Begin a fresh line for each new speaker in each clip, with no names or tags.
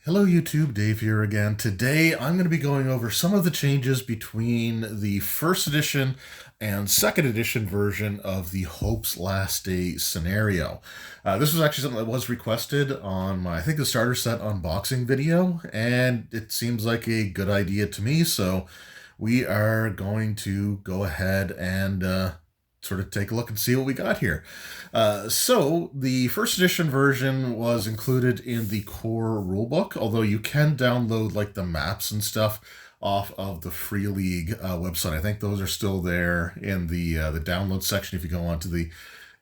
Hello YouTube, Dave here again. Today I'm going to be going over some of the changes between the first edition and second edition version of the Hope's Last Day scenario. This was actually something that was requested on my, I think, the starter set unboxing video, and it seems like a good idea to me, so we are going to go ahead and sort of take a look and see what we got here. So the first edition version was included in the core rulebook, although you can download like the maps and stuff off of the Free League website. I think those are still there in the download section if you go onto the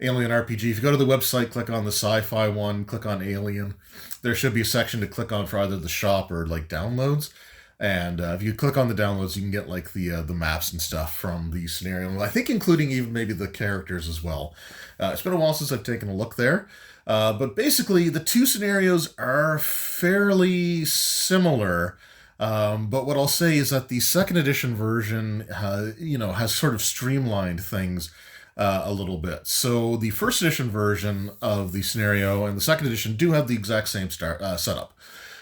Alien RPG. If you go to the website, click on the sci-fi one, click on Alien, there should be a section to click on for either the shop or like downloads. And if you click on the downloads, you can get like the maps and stuff from the scenario. I think including even maybe the characters as well. It's been a while since I've taken a look there. But basically, the two scenarios are fairly similar. But what I'll say is that the second edition version, has sort of streamlined things a little bit. So the first edition version of the scenario and the second edition do have the exact same setup.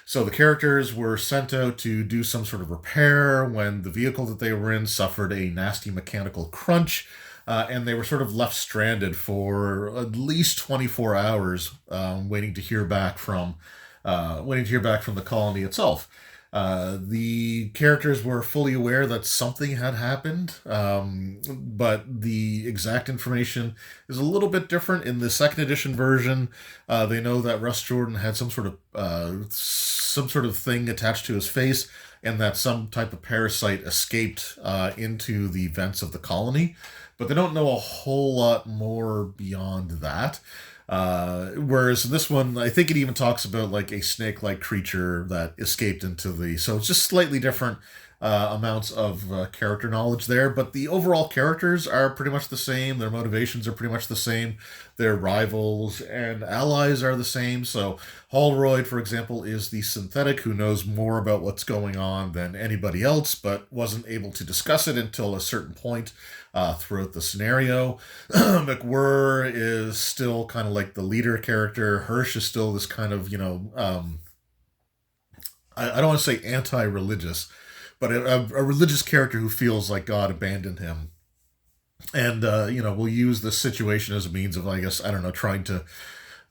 So the characters were sent out to do some sort of repair when the vehicle that they were in suffered a nasty mechanical crunch, and they were sort of left stranded for at least 24 hours, waiting to hear back from the colony itself. The characters were fully aware that something had happened, but the exact information is a little bit different. In the second edition version, they know that Russ Jordan had some sort of thing attached to his face, and that some type of parasite escaped into the vents of the colony, but they don't know a whole lot more beyond that. Whereas this one, I think it even talks about like a snake-like creature that escaped into the. So it's just slightly different amounts of character knowledge there, but the overall characters are pretty much the same. Their motivations are pretty much the same. Their rivals and allies are the same. So Holroyd, for example, is the synthetic who knows more about what's going on than anybody else, but wasn't able to discuss it until a certain point throughout the scenario. McWhirr is still kind of like the leader character. Hirsch is still this kind of, I don't want to say anti-religious, but a religious character who feels like God abandoned him. And, will use this situation as a means of, I guess, I don't know, trying to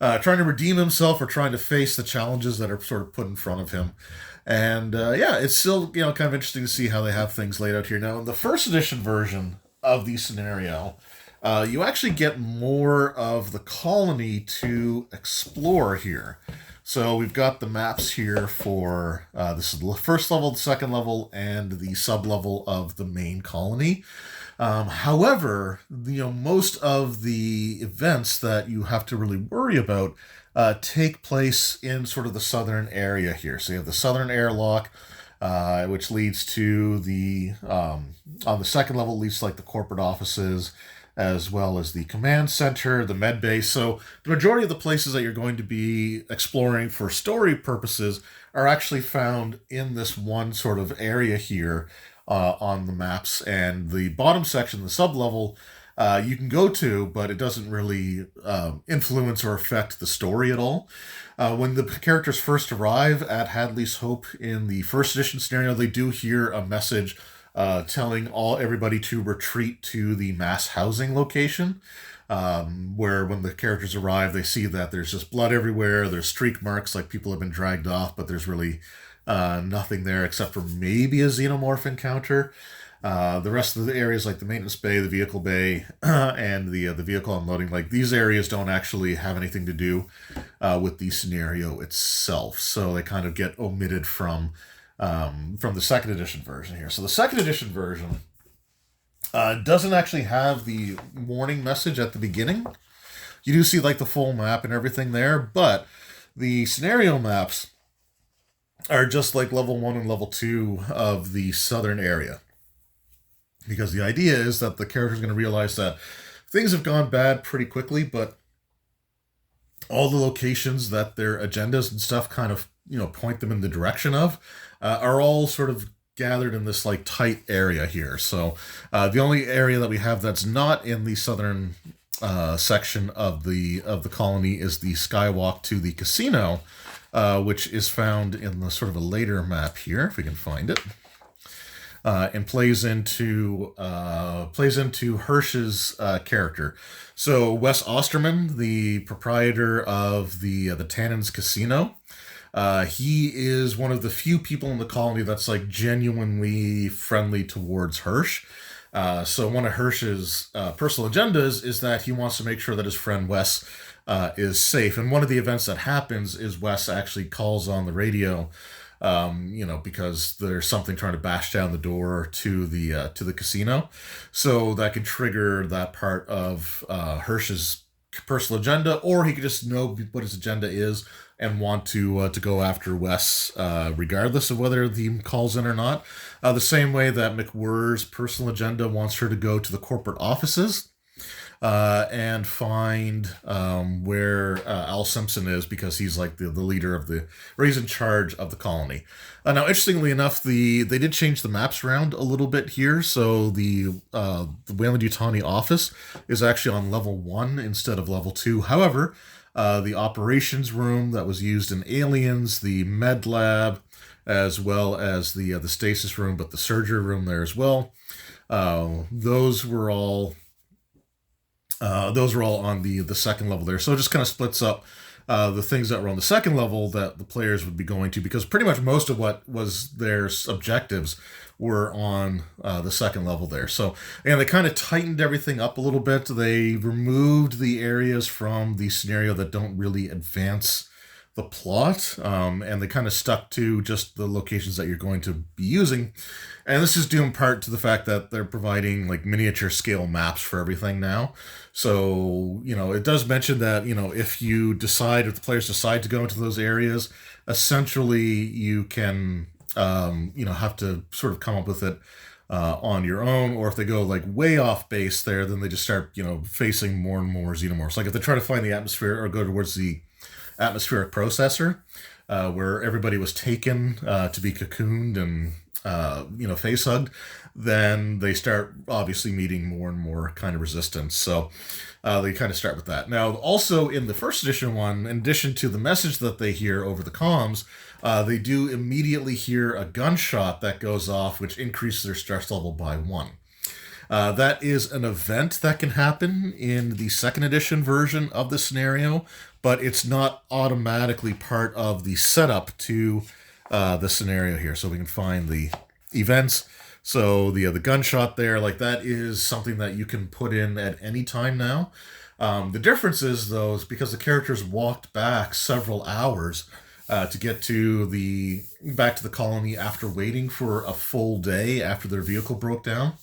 redeem himself or trying to face the challenges that are sort of put in front of him. And, it's still, kind of interesting to see how they have things laid out here. Now, in the first edition version of the scenario, you actually get more of the colony to explore here. So we've got the maps here for this is the first level, the second level, and the sub-level of the main colony. However, most of the events that you have to really worry about take place in sort of the southern area here. So you have the southern airlock, which leads to on the second level, leads to like the corporate offices, as well as the command center, the med base. So the majority of the places that you're going to be exploring for story purposes are actually found in this one sort of area here on the maps. And the bottom section, the sub-level, you can go to, but it doesn't really influence or affect the story at all. When the characters first arrive at Hadley's Hope in the first edition scenario, they do hear a message telling everybody to retreat to the mass housing location, where when the characters arrive, they see that there's just blood everywhere. There's streak marks, like people have been dragged off, but there's really nothing there except for maybe a xenomorph encounter. The rest of the areas, like the maintenance bay, the vehicle bay, and the vehicle unloading, like these areas don't actually have anything to do with the scenario itself, so they kind of get omitted from the second edition version here. So the second edition version doesn't actually have the warning message at the beginning. You do see like the full map and everything there, but the scenario maps are just like level 1 and level 2 of the southern area. Because the idea is that the character is going to realize that things have gone bad pretty quickly, but all the locations that their agendas and stuff kind of, point them in the direction of are all sort of gathered in this like tight area here. So the only area that we have that's not in the southern section of the colony is the skywalk to the casino, which is found in the sort of a later map here, if we can find it. And plays into Hirsch's character. So Wes Osterman, the proprietor of the Tannins Casino, he is one of the few people in the colony that's like genuinely friendly towards Hirsch. So one of Hirsch's personal agendas is that he wants to make sure that his friend Wes is safe. And one of the events that happens is Wes actually calls on the radio, because there's something trying to bash down the door to the casino. So that could trigger that part of Hirsch's personal agenda, or he could just know what his agenda is and want to go after Wes, regardless of whether he calls in or not. The same way that McWhirr's personal agenda wants her to go to the corporate offices and find where Al Simpson is, because he's like the leader of or he's in charge of the colony. Now, interestingly enough, they did change the maps around a little bit here. So the Weyland-Yutani office is actually on level 1 instead of level 2. However, the operations room that was used in Aliens, the med lab, as well as the stasis room, but the surgery room there as well, those were all on the second level there. So it just kind of splits up the things that were on the second level that the players would be going to, because pretty much most of what was their objectives were on the second level there. So, and they kind of tightened everything up a little bit. They removed the areas from the scenario that don't really advance the plot, and they kind of stuck to just the locations that you're going to be using. And this is due in part to the fact that they're providing like miniature scale maps for everything now. So, it does mention that, if the players decide to go into those areas, essentially you can, have to sort of come up with it on your own, or if they go like way off base there, then they just start, facing more and more xenomorphs. Like if they try to find the atmosphere or go towards the atmospheric processor, where everybody was taken to be cocooned and face hugged, then they start obviously meeting more and more kind of resistance. So they kind of start with that. Now, also in the first edition one, in addition to the message that they hear over the comms, they do immediately hear a gunshot that goes off, which increases their stress level by 1. That is an event that can happen in the second edition version of the scenario, but it's not automatically part of the setup to the scenario here. So we can find the events. So the gunshot there, like that is something that you can put in at any time now. The difference is, though, is because the characters walked back several hours to get back to the colony after waiting for a full day after their vehicle broke down.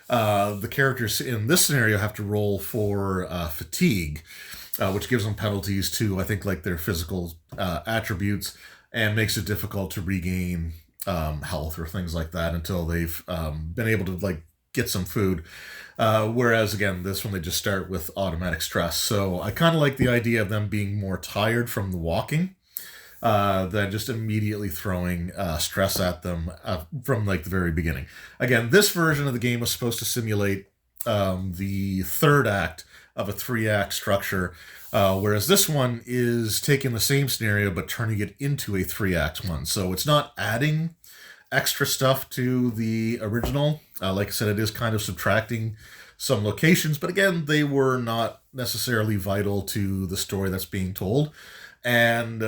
The characters in this scenario have to roll for fatigue, which gives them penalties to, I think, like their physical attributes, and makes it difficult to regain health or things like that until they've been able to like get some food. Whereas again, this one they just start with automatic stress. So I kind of like the idea of them being more tired from the walking than just immediately throwing stress at them from like the very beginning. Again, this version of the game was supposed to simulate the third act of a 3-act structure, whereas this one is taking the same scenario but turning it into a 3-act one. So it's not adding extra stuff to the original. Like I said, it is kind of subtracting some locations, but again, they were not necessarily vital to the story that's being told. And,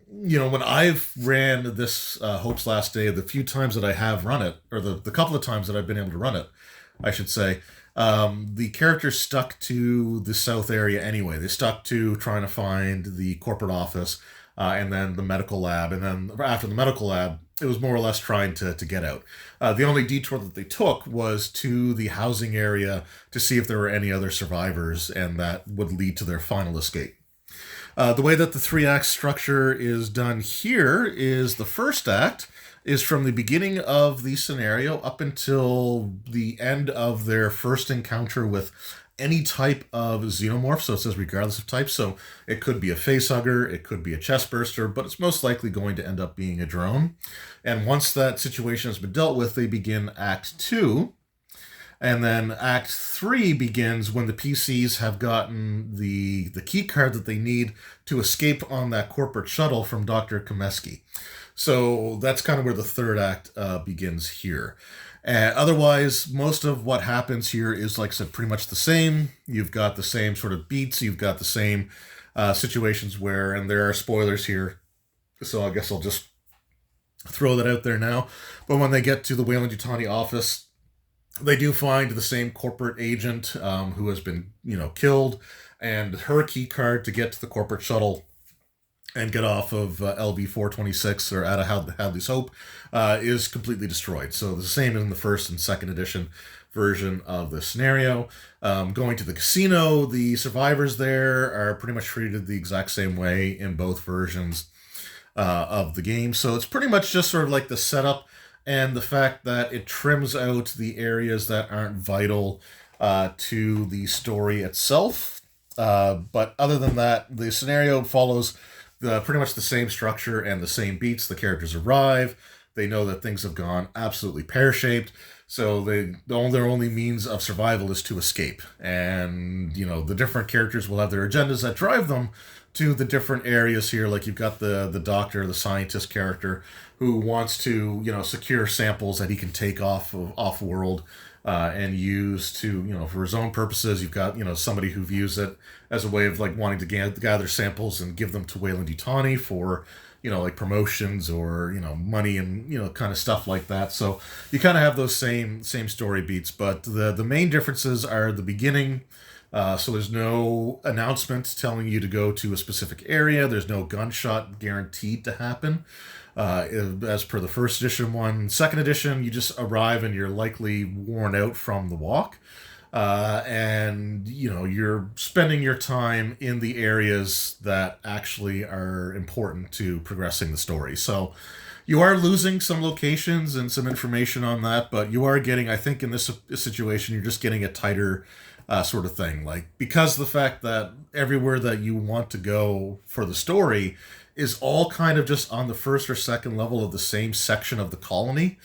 when I've ran this Hope's Last Day, the few times that I have run it, or the couple of times that I've been able to run it, I should say, the characters stuck to the south area anyway. They stuck to trying to find the corporate office and then the medical lab. And then after the medical lab, it was more or less trying to get out. The only detour that they took was to the housing area to see if there were any other survivors, and that would lead to their final escape. The way that the 3-act structure is done here is the first act is from the beginning of the scenario up until the end of their first encounter with any type of xenomorph. So it says regardless of type. So it could be a facehugger, it could be a chest burster, but it's most likely going to end up being a drone. And once that situation has been dealt with, they begin Act 2. And then Act 3 begins when the PCs have gotten the key card that they need to escape on that corporate shuttle from Dr. Komeski. So that's kind of where the third act begins here. Otherwise, most of what happens here is, like I said, pretty much the same. You've got the same sort of beats. You've got the same situations where, and there are spoilers here, so I guess I'll just throw that out there now. But when they get to the Weyland-Yutani office, they do find the same corporate agent who has been, killed, and her key card to get to the corporate shuttle and get off of LV-426 or out of Hadley's Hope is completely destroyed. So the same in the first and second edition version of the scenario. Going to the casino, the survivors there are pretty much treated the exact same way in both versions of the game. So it's pretty much just sort of like the setup and the fact that it trims out the areas that aren't vital to the story itself. But other than that, the scenario follows pretty much the same structure and the same beats. The characters arrive. They know that things have gone absolutely pear-shaped. So their only means of survival is to escape. And, the different characters will have their agendas that drive them to the different areas here. Like you've got the doctor, the scientist character who wants to, secure samples that he can take off world and use to, for his own purposes. You've got, somebody who views it as a way of like wanting to gather samples and give them to Weyland-Yutani for, like promotions or, money and, kind of stuff like that. So you kind of have those same story beats, but the main differences are the beginning. So there's no announcement telling you to go to a specific area. There's no gunshot guaranteed to happen. As per the first edition one. Second edition, you just arrive and you're likely worn out from the walk. And, you're spending your time in the areas that actually are important to progressing the story. So you are losing some locations and some information on that, but you are getting, I think in this situation, you're just getting a tighter sort of thing. Like, because the fact that everywhere that you want to go for the story is all kind of just on the first or second level of the same section of the colony.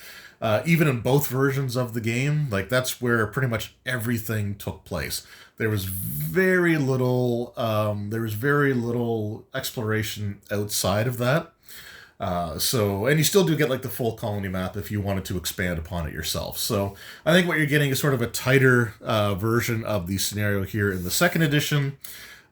Even in both versions of the game, like that's where pretty much everything took place. There was very little exploration outside of that. And you still do get like the full colony map if you wanted to expand upon it yourself. So I think what you're getting is sort of a tighter version of the scenario here in the second edition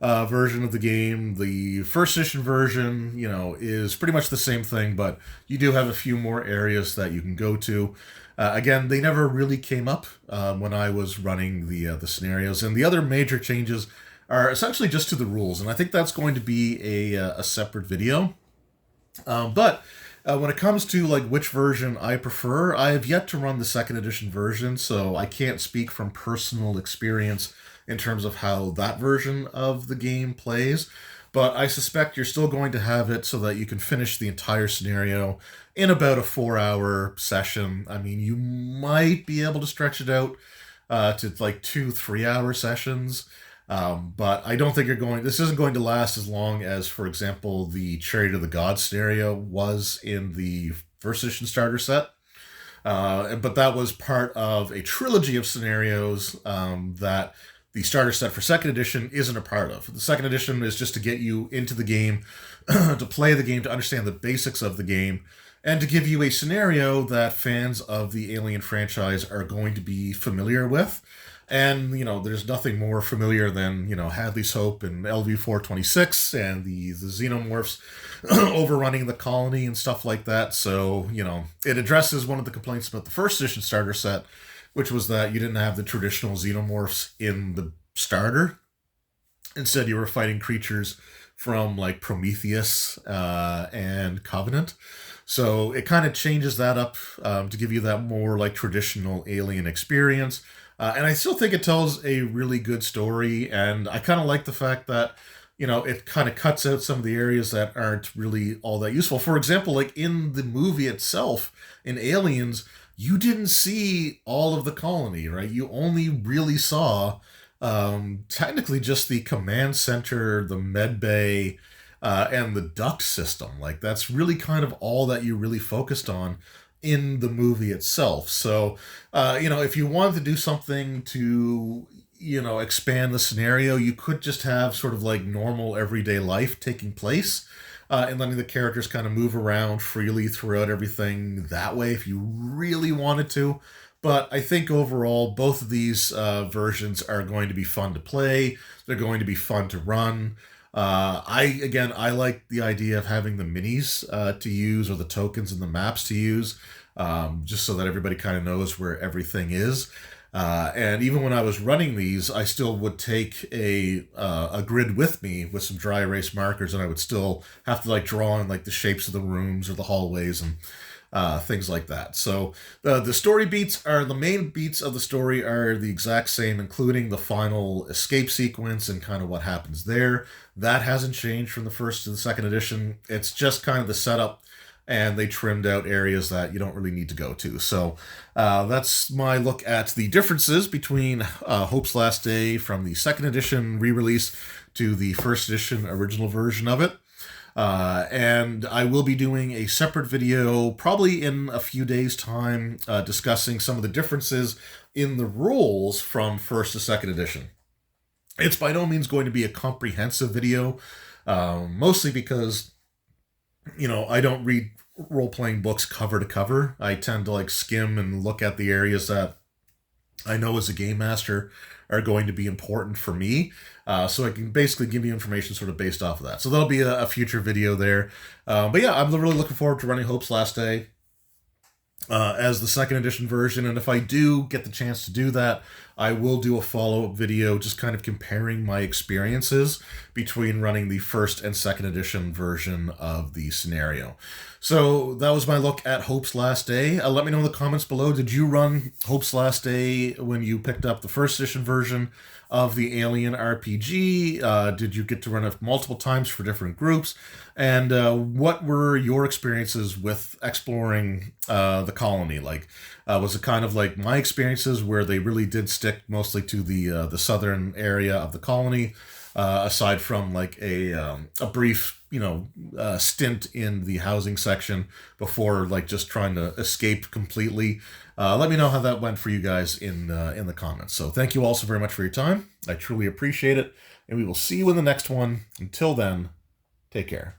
version of the game. The first edition version, is pretty much the same thing, but you do have a few more areas that you can go to. Again, they never really came up when I was running the scenarios, and the other major changes are essentially just to the rules, and I think that's going to be a separate video. But when it comes to like which version I prefer, I have yet to run the second edition version, so I can't speak from personal experience in terms of how that version of the game plays. But I suspect you're still going to have it so that you can finish the entire scenario in about a 4-hour session. I mean, you might be able to stretch it out to like 2-3 hour sessions. But I don't think this isn't going to last as long as, for example, the Chariot of the Gods scenario was in the first edition starter set. But that was part of a trilogy of scenarios that the starter set for second edition isn't a part of. The second edition is just to get you into the game, to play the game, to understand the basics of the game, and to give you a scenario that fans of the Alien franchise are going to be familiar with. And, there's nothing more familiar than, Hadley's Hope and LV-426 and the xenomorphs overrunning the colony and stuff like that. So, it addresses one of the complaints about the first edition starter set, which was that you didn't have the traditional xenomorphs in the starter. Instead, you were fighting creatures from like Prometheus and Covenant. So it kind of changes that up to give you that more like traditional Alien experience. And I still think it tells a really good story. And I kind of like the fact that, it kind of cuts out some of the areas that aren't really all that useful. For example, like in the movie itself, in Aliens, you didn't see all of the colony, right? You only really saw technically just the command center, the med bay, and the duct system. Like that's really kind of all that you really focused on in the movie itself. So, if you wanted to do something to, expand the scenario, you could just have sort of like normal everyday life taking place. And letting the characters kind of move around freely throughout everything that way if you really wanted to. But I think overall, both of these versions are going to be fun to play. They're going to be fun to run. I like the idea of having the minis to use, or the tokens and the maps to use, just so that everybody kind of knows where everything is. And even when I was running these, I still would take a grid with me with some dry erase markers, and I would still have to like draw in like the shapes of the rooms or the hallways and things like that. So the story beats are the main beats of the story are the exact same, including the final escape sequence and kind of what happens there. That hasn't changed from the first to the second edition. It's just kind of the setup, and they trimmed out areas that you don't really need to go to. So that's my look at the differences between Hope's Last Day from the second edition re-release to the first edition original version of it. And I will be doing a separate video probably in a few days' time discussing some of the differences in the rules from first to second edition. It's by no means going to be a comprehensive video, mostly because, I don't read role-playing books cover to cover. I tend to like skim and look at the areas that I know as a game master are going to be important for me. So I can basically give you information sort of based off of that. So that'll be a future video there. But yeah, I'm really looking forward to running Hope's Last Day as the second edition version. And if I do get the chance to do that, I will do a follow-up video just kind of comparing my experiences between running the first and second edition version of the scenario. So that was my look at Hope's Last Day. Let me know in the comments below, did you run Hope's Last Day when you picked up the first edition version of the Alien RPG? Did you get to run it multiple times for different groups? And what were your experiences with exploring the colony? Like, was it kind of like my experiences where they really did stick mostly to the southern area of the colony, aside from like a brief stint in the housing section before like just trying to escape completely? Let me know how that went for you guys in the comments. So thank you all so very much for your time. I truly appreciate it, and we will see you in the next one. Until then, take care.